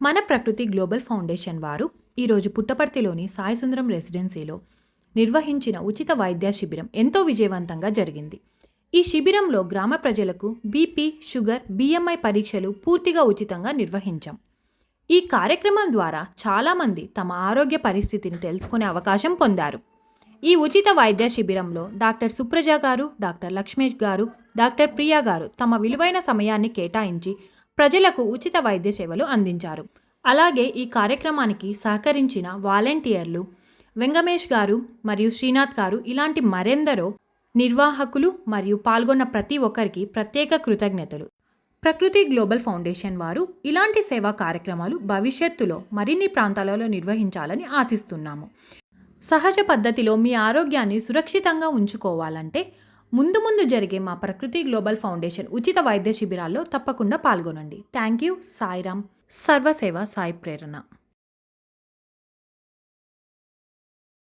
మన ప్రకృతి global foundation వారు ఈరోజు పుట్టపర్తిలోని సాయి సుందరం రెసిడెన్సీలో నిర్వహించిన ఉచిత వైద్య శిబిరం ఎంతో విజయవంతంగా జరిగింది. ఈ శిబిరంలో గ్రామ ప్రజలకు బీపీ, షుగర్, బిఎంఐ పరీక్షలు పూర్తిగా ఉచితంగా నిర్వహించాం. ఈ కార్యక్రమం ద్వారా చాలామంది తమ ఆరోగ్య పరిస్థితిని తెలుసుకునే అవకాశం పొందారు. ఈ ఉచిత వైద్య శిబిరంలో డాక్టర్ సుప్రజ గారు, డాక్టర్ లక్ష్మేష్ గారు, డాక్టర్ ప్రియా గారు తమ విలువైన సమయాన్ని కేటాయించి ప్రజలకు ఉచిత వైద్య సేవలు అందించారు. అలాగే ఈ కార్యక్రమానికి సహకరించిన వాలంటీర్లు వెంగమేష్ గారు మరియు శ్రీనాథ్ గారు ఇలాంటి మరెందరో నిర్వాహకులు మరియు పాల్గొన్న ప్రతి ఒక్కరికి ప్రత్యేక కృతజ్ఞతలు. ప్రకృతి గ్లోబల్ ఫౌండేషన్ వారు ఇలాంటి సేవా కార్యక్రమాలు భవిష్యత్తులో మరిన్ని ప్రాంతాలలో నిర్వహించాలని ఆశిస్తున్నాము. సహజ పద్ధతిలో మీ ఆరోగ్యాన్ని సురక్షితంగా ఉంచుకోవాలంటే ముందు జరిగే మా ప్రకృతి గ్లోబల్ ఫౌండేషన్ ఉచిత వైద్య శిబిరాల్లో తప్పకుండా పాల్గొనండి. Thank you. Sairam. Sarvaseva Sai Prerana.